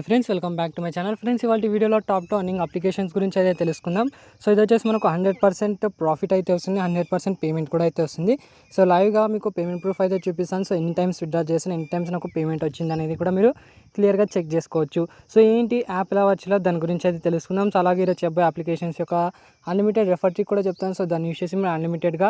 Friends welcome back to my channel. Friends ఇవాళ వీడియోలో top to earning applications గురించి అయితే తెలుసుకుందాం. సో ఇది వచ్చేసి మనకు 100% ప్రాఫిట్ అయితే వస్తుంది, 100% పేమెంట్ కూడా అయితే వస్తుంది. సో లైవ్గా మీకు పేమెంట్ ప్రూఫ్ అయితే చూపిస్తాను. సో ఎన్ని టైమ్స్ విత్డ్రా చేసిన, ఎన్ని టైమ్స్ నాకు పేమెంట్ వచ్చింది అనేది కూడా మీరు క్లియర్గా చెక్ చేసుకోవచ్చు. సో ఏంటి యాప్ ఎలా వచ్చిందో దాని గురించి అయితే తెలుసుకుందాం. సో అలాగే ఈరోజు చెప్పే అప్లికేషన్స్ యొక్క అన్లిమిటెడ్ రెఫర్ ట్రిక్ కూడా చెప్తాను. సో దాన్ని యూస్ చేసి మీరు అన్లిమిటెడ్గా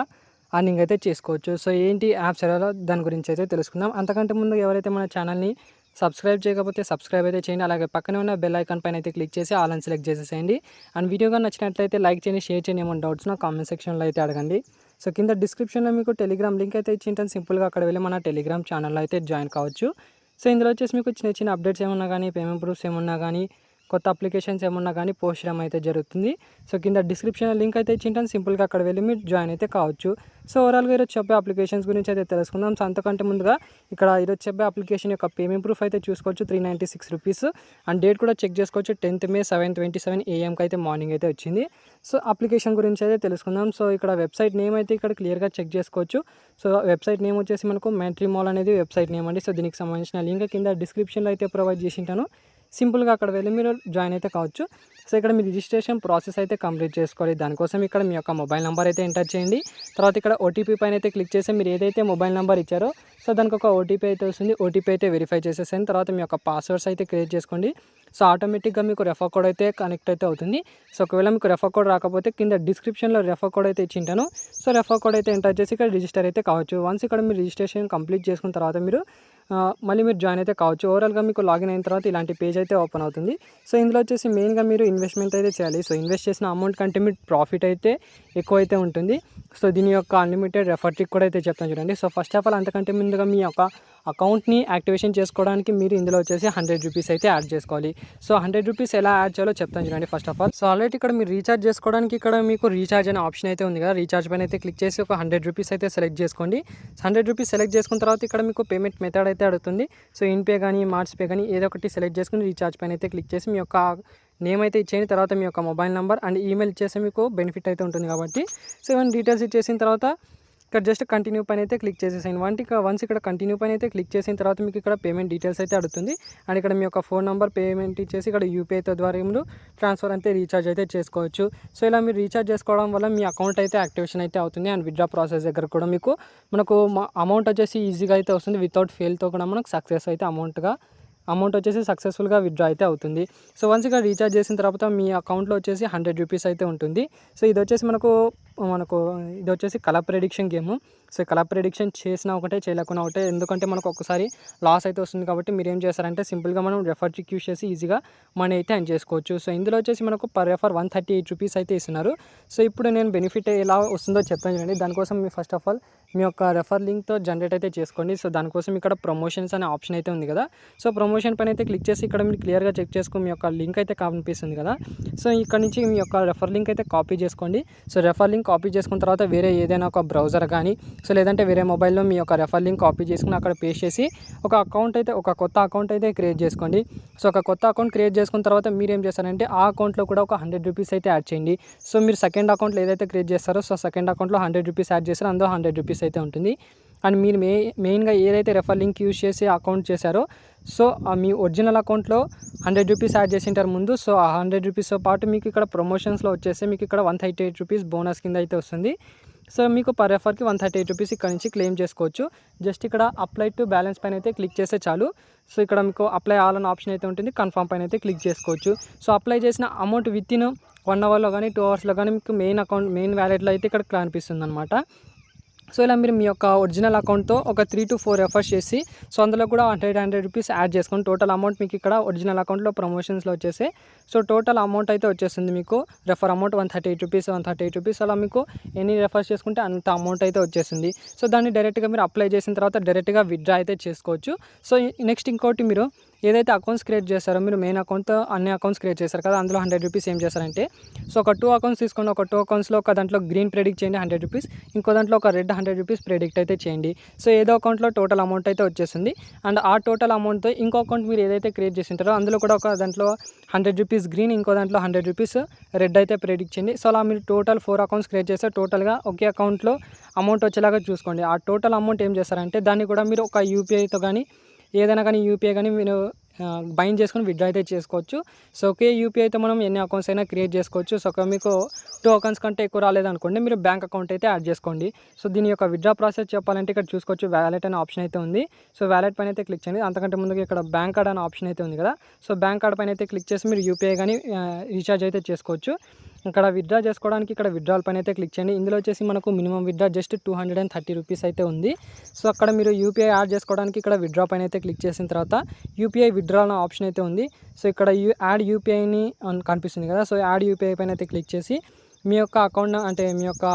అర్నింగ్ అయితే చేసుకోవచ్చు. సో ఏంటి యాప్స్ ఎలా దాని గురించి అయితే తెలుసుకుందాం. అంతకంటే ముందు ఎవరైతే మన ఛానల్ని సబ్స్క్రైబ్ చేయకపోతే సబ్స్క్రైబ్ అయితే చేయండి. అలాగే పక్కనే ఉన్న బెల్ ఐకాన్ పైన అయితే క్లిక్ చేసి ఆల్ అని సెలెక్ట్ చేసేసేయండి. అండ్ వీడియోగా నచ్చినట్లయితే లైక్ చేయండి, షేర్ చేయండి. ఏమైనా డౌట్స్ నా కామెంట్ సెక్షన్లో అయితే అడగండి. సో కింద డిస్క్రిప్షన్లో మీకు టెలిగ్రామ్ లింక్ అయితే ఇచ్చింటాను. సింపుల్గా అక్కడ వెళ్ళి మన టెలిగ్రామ్ ఛానల్లో అయితే జాయిన్ కావచ్చు. సో ఇందులో వచ్చేసి మీకు చిన్న చిన్న అప్డేట్స్ ఏమన్నా కానీ, పేమెంట్ ప్రూఫ్స్ ఏమన్నా కానీ, కొత్త అప్లికేషన్స్ ఏమన్నా కానీ పోస్ట్ చేయడం అయితే జరుగుతుంది. సో కింద డిస్క్రిప్షన్లో లింక్ అయితే ఇచ్చింటాను. సింపుల్గా అక్కడ వెళ్ళి మీరు జాయిన్ అయితే కావచ్చు. సో ఓవరాల్గా ఈరోజు చెప్పే అప్లికేషన్స్ గురించి అయితే తెలుసుకుందాం. సో అంతకంటే ముందుగా ఇక్కడ ఈరోజు చెప్పే అప్లికేషన్ యొక్క పేమెంట్ ప్రూఫ్ అయితే చూసుకోవచ్చు, 396 రూపీస్. అండ్ డేట్ కూడా చెక్ చేసుకోవచ్చు, 10th May 7:27 AM అయితే మార్నింగ్ అయితే వచ్చింది. సో అప్లికేషన్ గురించి అయితే తెలుసుకుందాం. సో ఇక్కడ వెబ్సైట్ నేమ్ అయితే ఇక్కడ క్లియర్గా చెక్ చేసుకోవచ్చు. సో వెబ్సైట్ నేమ్ వచ్చేసి మనకు మ్యాట్రిమోల్ అనేది వెబ్సైట్ నేమ్ అండి. సో దీనికి సంబంధించిన లింక్ కింద డిస్క్రిప్షన్లో అయితే ప్రొవైడ్ చేసి ఉంటాను. సింపుల్గా అక్కడ వెళ్ళి మీరు జాయిన్ అయితే కావచ్చు. సో ఇక్కడ మీ రిజిస్ట్రేషన్ ప్రాసెస్ అయితే కంప్లీట్ చేసుకోవాలి. దానికోసం ఇక్కడ మీ యొక్క మొబైల్ నెంబర్ అయితే ఎంటర్ చేయండి. తర్వాత ఇక్కడ ఓటీపీ పైన అయితే క్లిక్ చేసి మీరు ఏదైతే మొబైల్ నెంబర్ ఇచ్చారో సో దానికి ఒక ఓటీపీ అయితే వస్తుంది. ఓటీపీ అయితే వెరిఫై చేసేసాను. తర్వాత మీ యొక్క పాస్వర్డ్స్ అయితే క్రియేట్ చేసుకోండి. సో ఆటోమేటిక్గా మీకు రెఫర్ కోడ్ అయితే కనెక్ట్ అయితే అవుతుంది. సో ఒకవేళ మీకు రెఫర్ కోడ్ రాకపోతే కింద డిస్క్రిప్షన్లో రెఫర్ కోడ్ అయితే ఇచ్చింటాను. సో రెఫర్ కోడ్ అయితే ఎంటర్ చేసి ఇక్కడ రిజిస్టర్ అయితే కావచ్చు. వన్స్ ఇక్కడ మీరు రిజిస్ట్రేషన్ కంప్లీట్ చేసుకున్న తర్వాత మీరు మళ్ళీ మీరు జాయిన్ అయితే కావచ్చు. ఓవరాల్గా మీకు లాగిన్ అయిన తర్వాత ఇలాంటి పేజ్ అయితే ఓపెన్ అవుతుంది. సో ఇందులో వచ్చేసి మెయిన్గా మీరు ఇన్వెస్ట్మెంట్ అయితే చేయాలి. సో ఇన్వెస్ట్ చేసిన అమౌంట్ కంటే మీ ప్రాఫిట్ అయితే ఎక్కువ అయితే ఉంటుంది. సో దీని యొక్క అన్లిమిటెడ్ రెఫర్ ట్రిక్ కూడా అయితే చెప్తాను చూడండి. సో ఫస్ట్ ఆఫ్ ఆల్ అంతకంటే ముందుగా మీ యొక్క అకౌంట్ని యాక్టివేషన్ చేసుకోవడానికి మీరు ఇందులో వచ్చేసి 100 రూపీస్ అయితే యాడ్ చేసుకోవాలి. సో 100 రూపీస్ ఎలా యాడ్ చేయాలో చెప్తాను చూడండి. First of all so already ఇక్కడ మీరు రీఛార్జ్ చేసుకోవడానికి ఇక్కడ మీకు రీఛార్జ్ అనే ఆప్షన్ అయితే ఉంది కదా. రీఛార్జ్ పైన అయితే క్లిక్ చేసి ఒక 100 రూపీస్ అయితే సెలెక్ట్ చేసుకోండి. 100 రూపీస్ సెలెక్ట్ చేసుకున్న తర్వాత ఇక్కడ మీకు పేమెంట్ మెథడ్ అయితే అడుగుతుంది. సో ఇన్పే కానీ, మార్ట్స్ పే కానీ ఏదో ఒకటి సెలెక్ట్ చేసుకుని రీఛార్జ్ పైన అయితే క్లిక్ చేసి మీ యొక్క నేమ్ అయితే ఇచ్చేయండి. తర్వాత మీ యొక్క మొబైల్ నెంబర్ అండ్ ఈమెయిల్ ఇచ్చేసి మీకు బెనిఫిట్ అయితే ఉంటుంది కాబట్టి సో ఇవన్నీ డీటెయిల్స్ ఇచ్చేసిన తర్వాత ఇక్కడ జస్ట్ కంటిన్యూ పైన అయితే క్లిక్ చేసేసాను. వన్స్ ఇక్కడ కంటిన్యూ పైన అయితే క్లిక్ చేసిన తర్వాత మీకు ఇక్కడ పేమెంట్ డీటెయిల్స్ అయితే అడుగుతుంది. అండ్ ఇక్కడ మీ యొక్క ఫోన్ నెంబర్ పేమెంట్ ఇచ్చేసి ఇక్కడ యూపీఐ ద్వారా మీరు ట్రాన్స్ఫర్ అయితే రీఛార్జ్ అయితే చేసుకోవచ్చు. సో ఇలా మీరు రీఛార్జ్ చేసుకోవడం వల్ల మీ అకౌంట్ అయితే యాక్టివేషన్ అయితే అవుతుంది. అండ్ విత్డ్రా ప్రాసెస్ దగ్గర కూడా మనకు అమౌంట్ వచ్చేసి ఈజీగా అయితే వస్తుంది. వితౌట్ ఫెయిల్తో కూడా మనకు సక్సెస్ అయితే అమౌంట్ వచ్చేసి సక్సెస్ఫుల్గా విత్డ్రా అయితే అవుతుంది. సో వన్స్ ఇక్కడ రీఛార్జ్ చేసిన తర్వాత మీ అకౌంట్లో వచ్చేసి 100 రూపీస్ అయితే ఉంటుంది. సో ఇది వచ్చేసి మనకు ఇది వచ్చేసి colour prediction game. So colour prediction చేసినా ఒకటే, చేయలేకున్నా ఒకటే. ఎందుకంటే మనకు ఒక్కసారి లాస్ అయితే వస్తుంది కాబట్టి మీరు ఏం చేస్తారంటే సింపుల్గా మనం రెఫర్ ట్రిక్ యూస్ చేసి ఈజీగా మనీ అయితే ఎర్న్ చేసుకోవచ్చు. సో ఇందులో వచ్చేసి మనకు పర్ రెఫర్ 138 రూపీస్ అయితే ఇస్తున్నారు. సో ఇప్పుడు నేను బెనిఫిట్ ఎలా వస్తుందో చెప్తాను చూడండి. దానికోసం మీ ఫస్ట్ ఆఫ్ ఆల్ మీ యొక్క రెఫర్ లింక్తో జనరేట్ అయితే చేసుకోండి. సో దానికోసం ఇక్కడ ప్రమోషన్స్ అనే ఆప్షన్ అయితే ఉంది కదా. సో ప్రమోషన్ పైన అయితే క్లిక్ చేసి ఇక్కడ మీరు క్లియర్గా చెక్ చేసుకుని మీ యొక్క లింక్ అయితే కనిపిస్తుంది కదా. సో ఇక్కడ నుంచి మీ యొక్క రెఫర్ లింక్ అయితే కాపీ చేసుకోండి. సో రెఫర్ లింక్ కాపీ చేసుకున్న తర్వాత వేరే ఏదైనా ఒక బ్రౌజర్ కానీ సో లేదంటే వేరే మొబైల్లో మీ యొక్క రెఫర్ లింక్ కాపీ చేసుకుని అక్కడ పేస్ట్ చేసి ఒక కొత్త అకౌంట్ అయితే క్రియేట్ చేసుకోండి. సో ఒక కొత్త అకౌంట్ క్రియేట్ చేసుకున్న తర్వాత మీరు ఏం చేస్తారంటే ఆ అకౌంట్లో కూడా ఒక 100 రూపీస్ అయితే యాడ్ చేయండి. సో మీరు సెకండ్ అకౌంట్లో ఏదైతే క్రియేట్ చేస్తారో సో సెకండ్ అకౌంట్లో 100 రూపీస్ యాడ్ చేస్తారో అందులో 100 రూపీస్ అయితే ఉంటుంది. అండ్ మీరు మెయిన్గా ఏదైతే రెఫర్ లింక్ యూజ్ చేసి అకౌంట్ చేశారో సో మీ ఒరిజినల్ అకౌంట్లో 100 రూపీస్ యాడ్ చేసింటారు ముందు. సో ఆ 100 రూపీస్తో పాటు మీకు ఇక్కడ ప్రమోషన్స్లో వచ్చేసి మీకు ఇక్కడ 138 రూపీస్ బోనస్ కింద అయితే వస్తుంది. సో మీకు పర్ రెఫర్కి 138 రూపీస్ ఇక్కడ నుంచి క్లెయిమ్ చేసుకోవచ్చు. జస్ట్ ఇక్కడ అప్లై టు బ్యాలెన్స్ పైన అయితే క్లిక్ చేస్తే చాలు. సో ఇక్కడ మీకు అప్లై ఆల్ అనే ఆప్షన్ అయితే ఉంటుంది. కన్ఫర్మ్ పైన అయితే క్లిక్ చేసుకోవచ్చు. సో అప్లై చేసిన అమౌంట్ వితిన్ 1 అవర్లో కానీ 2 అవర్స్లో కానీ మీకు మెయిన్ వ్యాలెట్లో అయితే ఇక్కడ కనిపిస్తుంది అనమాట. సో ఇలా మీరు మీ యొక్క ఒరిజినల్ అకౌంట్తో ఒక 3 to 4 రెఫర్స్ చేసి సో అందులో కూడా 100 రూపీస్ యాడ్ చేసుకొని టోటల్ అమౌంట్ మీకు ఇక్కడ ఒరిజినల్ అకౌంట్లో ప్రమోషన్స్లో వచ్చేసి సో టోటల్ అమౌంట్ అయితే వచ్చేస్తుంది. మీకు రెఫర్ అమౌంట్ 138 రూపీస్ అలా మీకు ఎన్ని రెఫర్స్ చేసుకుంటే అంత అమౌంట్ అయితే వచ్చేస్తుంది. సో దాన్ని డైరెక్ట్గా మీరు అప్లై చేసిన తర్వాత డైరెక్ట్గా విత్డ్రా అయితే చేసుకోవచ్చు. సో నెక్స్ట్ ఇంకోటి మీరు ఏదైతే అకౌంట్స్ క్రియేట్ చేస్తారో మీరు మెయిన్ అకౌంట్తో అన్ని అకౌంట్స్ క్రియేట్ చేస్తారు కదా, అందులో 100 రూపీస్ ఏం చేస్తారంటే సో ఒక 2 అకౌంట్స్ తీసుకోండి. ఒక 2 అకౌంట్స్లో ఒక దాంట్లో గ్రీన్ ప్రెడిక్ట్ చేయండి 100 రూపీస్, ఇంకో దాంట్లో ఒక రెడ్ 100 రూపీస్ ప్రెడిక్ట్ అయితే చేయండి. సో ఏదో అకౌంట్లో టోటల్ అమౌంట్ అయితే వచ్చేస్తుంది. అండ్ ఆ టోటల్ అమౌంట్తో ఇంకో అకౌంట్ మీరు ఏదైతే క్రియేట్ చేసింటారో అందులో కూడా ఒక దాంట్లో 100 రూపీస్ గ్రీన్, ఇంకో దాంట్లో 100 రూపీస్ రెడ్ అయితే ప్రెడిక్ట్ చేయండి. సో అలా మీరు టోటల్ 4 అకౌంట్స్ క్రియేట్ చేస్తే టోటల్గా ఒకే అకౌంట్లో అమౌంట్ వచ్చేలాగా చూసుకోండి. ఆ టోటల్ అమౌంట్ ఏం చేస్తారంటే దాన్ని కూడా మీరు ఒక యూపీఐతో కానీ ఏదైనా కానీ యూపీఐ కానీ మీరు బైండ్ చేసుకొని విత్డ్రా అయితే చేసుకోవచ్చు. సో ఒకే యూపీఐ అయితే మనం ఎన్ని అకౌంట్స్ అయినా క్రియేట్ చేసుకోవచ్చు. సో మీకు 2 అకౌంట్స్ కంటే ఎక్కువ రాలేదనుకోండి, మీరు బ్యాంక్ అకౌంట్ అయితే యాడ్ చేసుకోండి. సో దీని యొక్క విత్డ్రా ప్రాసెస్ చెప్పాలంటే ఇక్కడ చూసుకోవచ్చు, వ్యాలెట్ అనే ఆప్షన్ అయితే ఉంది. సో వ్యాలెట్ పైన అయితే క్లిక్ చేయండి. అంతకంటే ముందుగా ఇక్కడ బ్యాంక్ కార్డ్ అనే ఆప్షన్ అయితే ఉంది కదా. సో బ్యాంక్ కార్డ్ పైన అయితే క్లిక్ చేసి మీరు యూపీఐ కానీ రీఛార్జ్ అయితే చేసుకోవచ్చు. ఇక్కడ విత్డ్రా చేసుకోవడానికి ఇక్కడ విత్డ్రాల్ పైన అయితే క్లిక్ చేయండి. ఇందులో వచ్చేసి మనకు మినిమం విత్డ్రా జస్ట్ 230 రూపీస్ అయితే ఉంది. సో అక్కడ మీరు యూపీఐ యాడ్ చేసుకోవడానికి ఇక్కడ విత్డ్రా పైన అయితే క్లిక్ చేసిన తర్వాత యూపీఐ విత్డ్రా అనే ఆప్షన్ అయితే ఉంది. సో ఇక్కడ యాడ్ యూపీఐని కనిపిస్తుంది కదా. సో యాడ్ యూపీఐ పైన అయితే క్లిక్ చేసి మీ యొక్క అకౌంట్ అంటే మీ యొక్క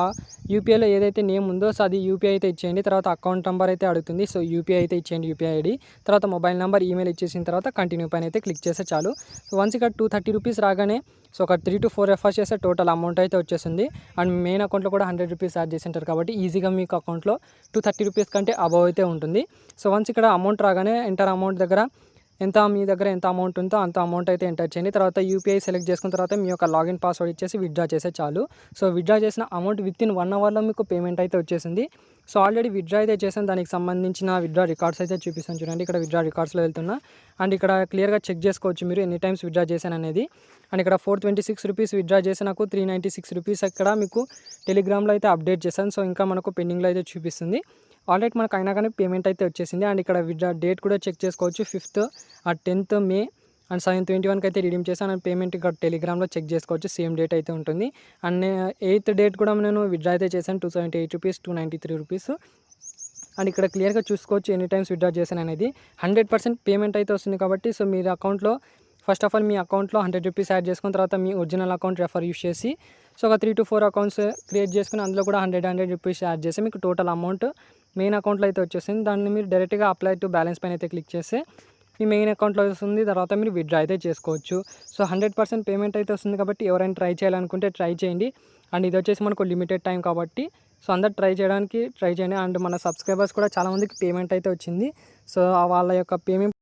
యూపీఐలో ఏదైతే నేమ్ ఉందో సో అది యూపీఐ అయితే ఇచ్చేయండి. తర్వాత అకౌంట్ నెంబర్ అయితే అడుగుతుంది. సో యూపీఐ అయితే ఇచ్చేయండి, యూపీఐ ఐడి. తర్వాత మొబైల్ నెంబర్, ఈమెయిల్ ఇచ్చేసిన తర్వాత కంటిన్యూ పైన అయితే క్లిక్ చేస్తే చాలు. సో వన్స్ ఇక్కడ 230 రూపీస్ రాగానే సో ఒక 3 to 4 ఎఫర్స్ చేస్తే టోటల్ అమౌంట్ అయితే వచ్చేస్తుంది. అండ్ మెయిన్ అకౌంట్లో కూడా 100 రూపీస్ యాడ్ చేసి ఉంటారు కాబట్టి ఈజీగా మీకు అకౌంట్లో 230 రూపీస్ కంటే అబవ్ అయితే ఉంటుంది. సో వన్స్ ఇక్కడ అమౌంట్ రాగానే ఎంటర్ అమౌంట్ దగ్గర మీ దగ్గర ఎంత అమౌంట్ ఉందో అంత అమౌంట్ అయితే ఎంటర్ చేయండి. తర్వాత యూపీఐ సెలెక్ట్ చేసుకున్న తర్వాత మీ యొక్క లాగిన్ పాస్వర్డ్ ఇచ్చేసి విత్డ్రా చేస్తే చాలు. సో విత్డ్రా చేసిన అమౌంట్ వితిన్ 1 అవర్లో మీకు పేమెంట్ అయితే వచ్చేసింది. సో ఆల్రెడీ విత్డ్రా అయితే చేశాను, దానికి సంబంధించిన విత్డ్రా రికార్డ్స్ అయితే చూపిస్తాను చూడండి. ఇక్కడ విత్డ్రా రికార్డ్స్లో వెళ్తున్నా అండ్ ఇక్కడ క్లియర్గా చెక్ చేసుకోవచ్చు మీరు ఎన్ని టైమ్స్ విత్డ్రా చేశాను అనేది. అండ్ ఇక్కడ 426 రూపీస్ విత్డ్రా చేసి నాకు 396 రూపీస్ ఇక్కడ మీకు టెలిగ్రామ్లో అయితే అప్డేట్ చేశాను. సో ఇంకా మనకు పెండింగ్లో అయితే చూపిస్తుంది. ఆల్రెడీ మనకు అయినా కానీ పేమెంట్ అయితే వచ్చేసింది. అండ్ ఇక్కడ విత్డ్రా డేట్ కూడా చెక్ చేసుకోవచ్చు, 5th or 10th May and 7/21కి అయితే రిడీమ్ చేశాను. అండ్ పేమెంట్ ఇక్కడ టెలిగ్రామ్లో చెక్ చేసుకోవచ్చు, సేమ్ డేట్ అయితే ఉంటుంది. అండ్ 8th డేట్ కూడా నేను విత్డ్రా అయితే చేశాను, 278 రూపీస్, 293 రూపీస్. అండ్ ఇక్కడ క్లియర్గా చూసుకోవచ్చు ఎన్ని టైమ్స్ విత్డ్రా చేశాను అనేది. 100% పేమెంట్ అయితే వస్తుంది కాబట్టి సో మీరు అకౌంట్లో ఫస్ట్ ఆఫ్ ఆల్ మీ అకౌంట్లో 100 రూపీస్ యాడ్ చేసుకున్న తర్వాత మీ ఒరిజినల్ అకౌంట్ రెఫర్ యూస్ చేసి సో ఒక 3 to 4 అకౌంట్స్ క్రియేట్ చేసుకుని అందులో కూడా 100 రూపీస్ యాడ్ చేసి మీకు టోటల్ అమౌంట్ మెయిన్ అకౌంట్లో అయితే వచ్చేసింది. దాన్ని మీరు డైరెక్ట్గా అప్లై టు బ్యాలెన్స్ పైన అయితే క్లిక్ చేస్తే మీ మెయిన్ అకౌంట్లో వస్తుంది. తర్వాత మీరు విత్డ్రా అయితే చేసుకోవచ్చు. సో 100% పేమెంట్ అయితే వస్తుంది కాబట్టి ఎవరైనా ట్రై చేయాలనుకుంటే ట్రై చేయండి. అండ్ ఇది వచ్చేసి మనకు లిమిటెడ్ టైం కాబట్టి సో అందరు ట్రై చేయండి. అండ్ మన సబ్స్క్రైబర్స్ కూడా చాలామందికి పేమెంట్ అయితే వచ్చింది. సో వాళ్ళ యొక్క పేమెంట్